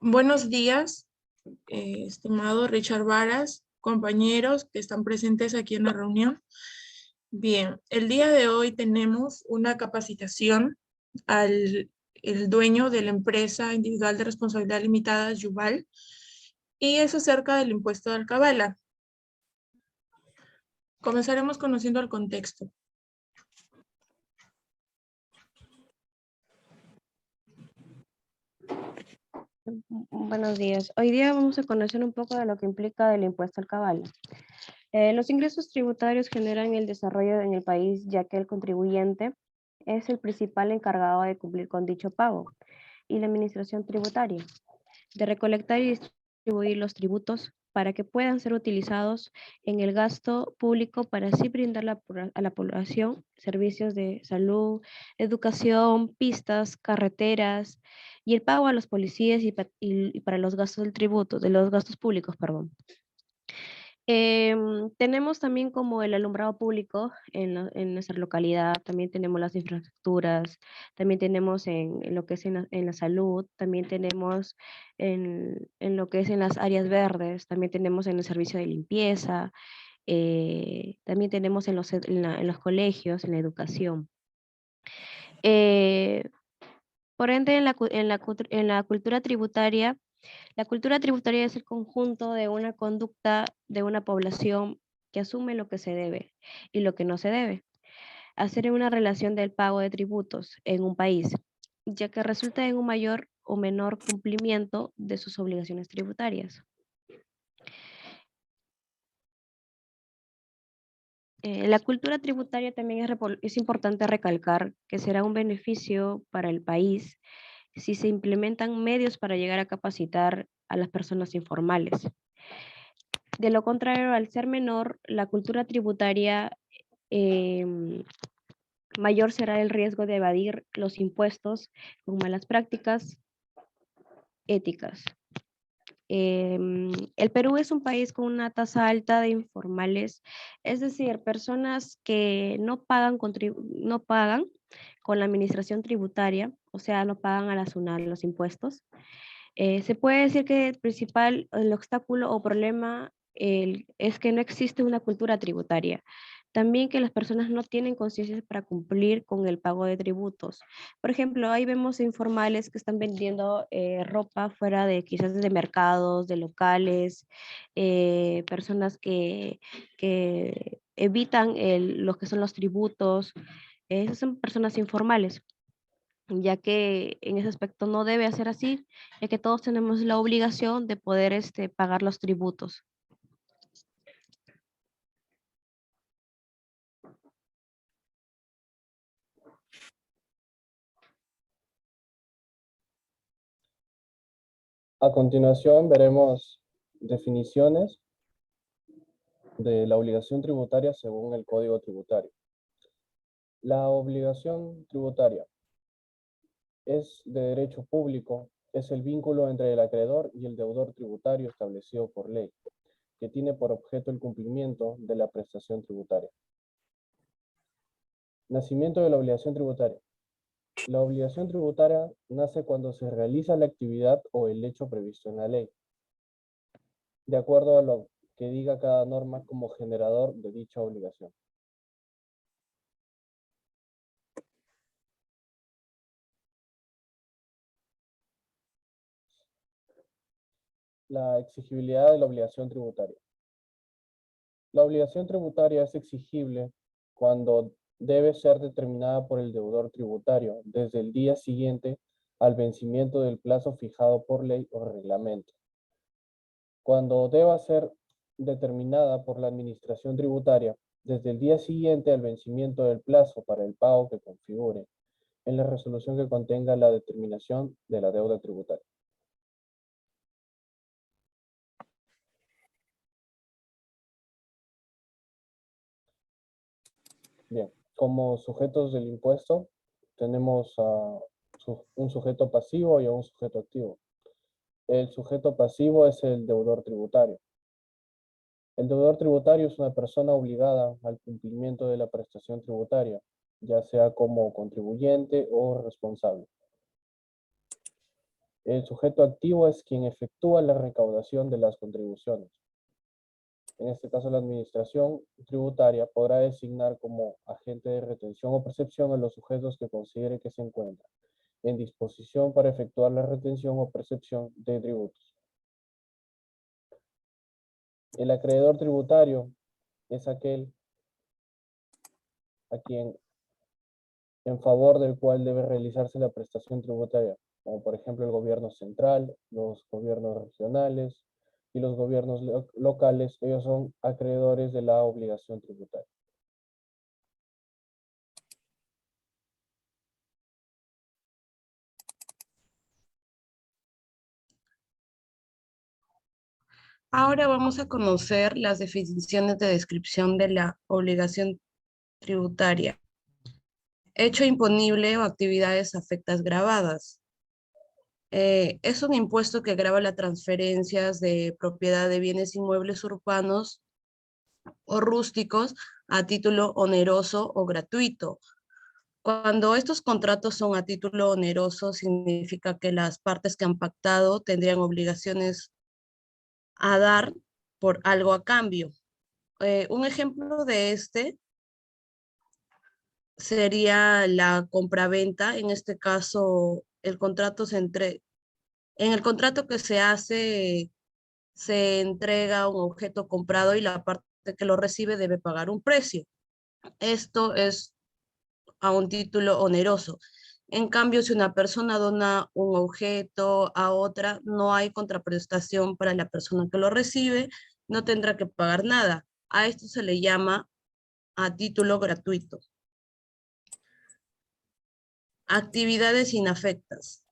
Buenos días, estimado Richard Varas, compañeros que están presentes aquí en la reunión. Bien, el día de hoy tenemos una capacitación al el dueño de la empresa individual de responsabilidad limitada, Yuval, y es acerca del impuesto de alcabala. Comenzaremos conociendo el contexto. Buenos días. Hoy día vamos a conocer un poco de lo que implica el impuesto al cabal. Los ingresos tributarios generan el desarrollo en el país, ya que el contribuyente es el principal encargado de cumplir con dicho pago, y la administración tributaria, de recolectar y distribuir los tributos para que puedan ser utilizados en el gasto público para así brindar a la población servicios de salud, educación, pistas, carreteras y el pago a los policías y para los gastos del tributo, de los gastos públicos, perdón. Tenemos también como el alumbrado público en nuestra localidad, también tenemos las infraestructuras, también tenemos en lo que es en la salud, también tenemos en lo que es en las áreas verdes, también tenemos en el servicio de limpieza, también tenemos en los colegios, en la educación. Eh, por ende, en la cultura tributaria, la cultura tributaria es el conjunto de una conducta de una población que asume lo que se debe y lo que no se debe hacer en una relación del pago de tributos en un país, ya que resulta en un mayor o menor cumplimiento de sus obligaciones tributarias. La cultura tributaria también es importante recalcar que será un beneficio para el país si se implementan medios para llegar a capacitar a las personas informales. De lo contrario, al ser menor, la cultura tributaria, mayor será el riesgo de evadir los impuestos con malas prácticas éticas. El Perú es un país con una tasa alta de informales, es decir, personas que no pagan con la administración tributaria, o sea, no pagan a la SUNAT los impuestos. Se puede decir que el obstáculo o problema es que no existe una cultura tributaria. También que las personas no tienen conciencia para cumplir con el pago de tributos. Por ejemplo, ahí vemos informales que están vendiendo ropa fuera de quizás de mercados, de locales, personas que evitan lo que son los tributos. Esas son personas informales, ya que en ese aspecto no debe ser así, ya que todos tenemos la obligación de poder pagar los tributos. A continuación veremos definiciones de la obligación tributaria según el Código Tributario. La obligación tributaria es de derecho público, es el vínculo entre el acreedor y el deudor tributario establecido por ley, que tiene por objeto el cumplimiento de la prestación tributaria. Nacimiento de la obligación tributaria. La obligación tributaria nace cuando se realiza la actividad o el hecho previsto en la ley, de acuerdo a lo que diga cada norma como generador de dicha obligación. La exigibilidad de la obligación tributaria. La obligación tributaria es exigible cuando debe ser determinada por el deudor tributario desde el día siguiente al vencimiento del plazo fijado por ley o reglamento. Cuando deba ser determinada por la administración tributaria desde el día siguiente al vencimiento del plazo para el pago que configure en la resolución que contenga la determinación de la deuda tributaria. Bien, como sujetos del impuesto tenemos a un sujeto pasivo y a un sujeto activo. El sujeto pasivo es el deudor tributario. El deudor tributario es una persona obligada al cumplimiento de la prestación tributaria, ya sea como contribuyente o responsable. El sujeto activo es quien efectúa la recaudación de las contribuciones. En este caso, la administración tributaria podrá designar como agente de retención o percepción a los sujetos que considere que se encuentran en disposición para efectuar la retención o percepción de tributos. El acreedor tributario es aquel a quien en favor del cual debe realizarse la prestación tributaria, como por ejemplo el gobierno central, los gobiernos regionales y los gobiernos locales. Ellos son acreedores de la obligación tributaria. Ahora vamos a conocer las definiciones de descripción de la obligación tributaria. Hecho imponible o actividades afectas gravadas. Es un impuesto que grava las transferencias de propiedad de bienes inmuebles urbanos o rústicos a título oneroso o gratuito. Cuando estos contratos son a título oneroso, significa que las partes que han pactado tendrían obligaciones a dar por algo a cambio. Un ejemplo de este sería la compraventa. En este caso, el contrato en el contrato que se hace, se entrega un objeto comprado y la parte que lo recibe debe pagar un precio. Esto es a un título oneroso. En cambio, si una persona dona un objeto a otra, no hay contraprestación para la persona que lo recibe, no tendrá que pagar nada. A esto se le llama a título gratuito. Actividades inafectas.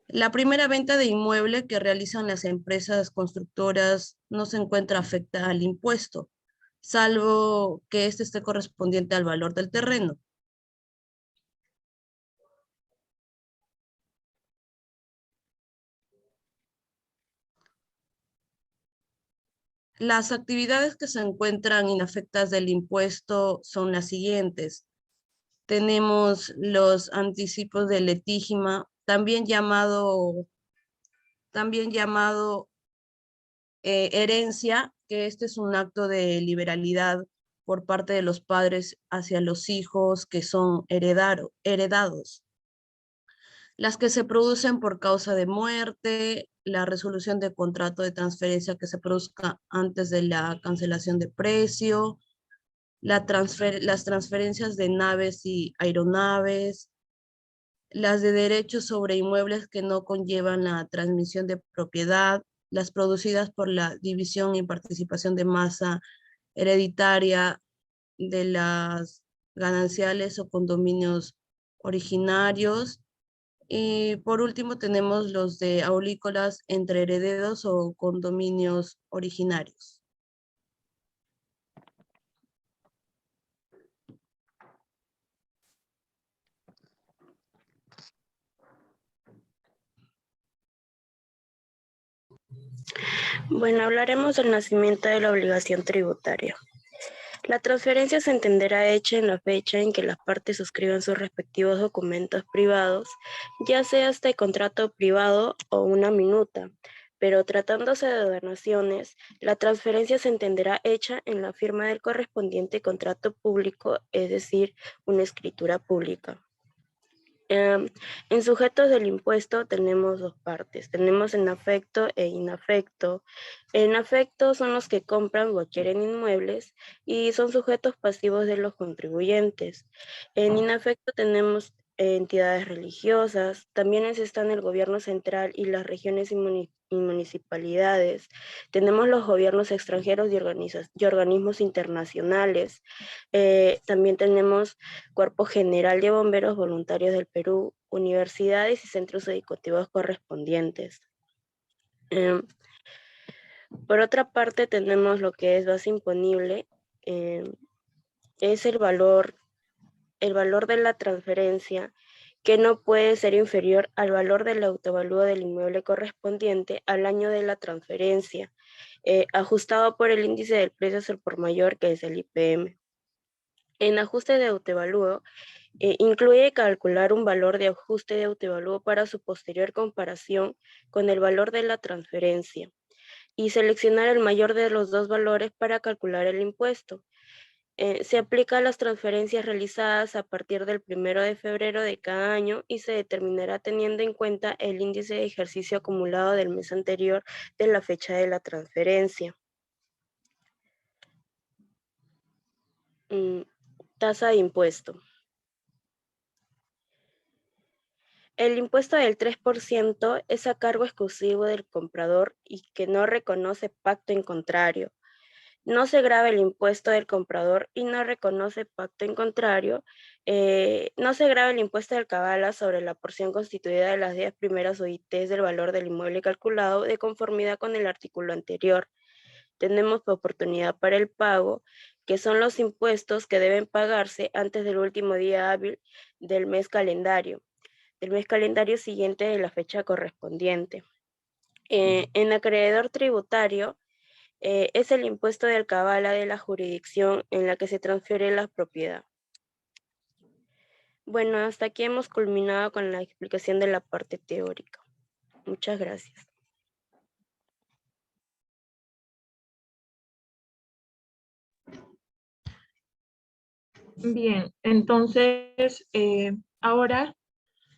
La primera venta de inmueble que realizan las empresas constructoras no se encuentra afecta al impuesto, salvo que éste esté correspondiente al valor del terreno. Las actividades que se encuentran inafectas del impuesto son las siguientes. Tenemos los anticipos de letígima, también llamado herencia, que este es un acto de liberalidad por parte de los padres hacia los hijos que son heredados. Las que se producen por causa de muerte, la resolución de contrato de transferencia que se produzca antes de la cancelación de precio, las transferencias de naves y aeronaves, las de derechos sobre inmuebles que no conllevan la transmisión de propiedad, las producidas por la división y participación de masa hereditaria de las gananciales o condominios originarios. Y por último tenemos los de aurícolas entre herederos o condominios originarios. Bueno, hablaremos del nacimiento de la obligación tributaria. La transferencia se entenderá hecha en la fecha en que las partes suscriban sus respectivos documentos privados, ya sea este contrato privado o una minuta, pero tratándose de donaciones, la transferencia se entenderá hecha en la firma del correspondiente contrato público, es decir, una escritura pública. En sujetos del impuesto tenemos dos partes, tenemos en afecto e inafecto. En afecto son los que compran o adquieren inmuebles y son sujetos pasivos de los contribuyentes. En inafecto tenemos entidades religiosas, también están el gobierno central y las regiones y municipalidades. Tenemos los gobiernos extranjeros y organismos internacionales. También tenemos Cuerpo General de Bomberos Voluntarios del Perú, universidades y centros educativos correspondientes. Por otra parte, tenemos lo que es base imponible, es el valor de la transferencia que no puede ser inferior al valor del autovalúo del inmueble correspondiente al año de la transferencia, ajustado por el índice del precio al por mayor, que es el IPM. En ajuste de autovalúo, Incluye calcular un valor de ajuste de autoevalúo para su posterior comparación con el valor de la transferencia y seleccionar el mayor de los dos valores para calcular el impuesto. Se aplica a las transferencias realizadas a partir del 1 de febrero de cada año y se determinará teniendo en cuenta el índice de ejercicio acumulado del mes anterior de la fecha de la transferencia. Tasa de impuesto. El impuesto del 3% es a cargo exclusivo del comprador y que no reconoce pacto en contrario. No se grava el impuesto del comprador y no reconoce pacto en contrario. No se grava el impuesto del cabala sobre la porción constituida de las 10 primeras OITs del valor del inmueble calculado de conformidad con el artículo anterior. Tenemos oportunidad para el pago, que son los impuestos que deben pagarse antes del último día hábil del mes calendario siguiente de la fecha correspondiente. En acreedor tributario, es el impuesto del cabala de la jurisdicción en la que se transfiere la propiedad. Bueno, hasta aquí hemos culminado con la explicación de la parte teórica. Muchas gracias. Bien, entonces ahora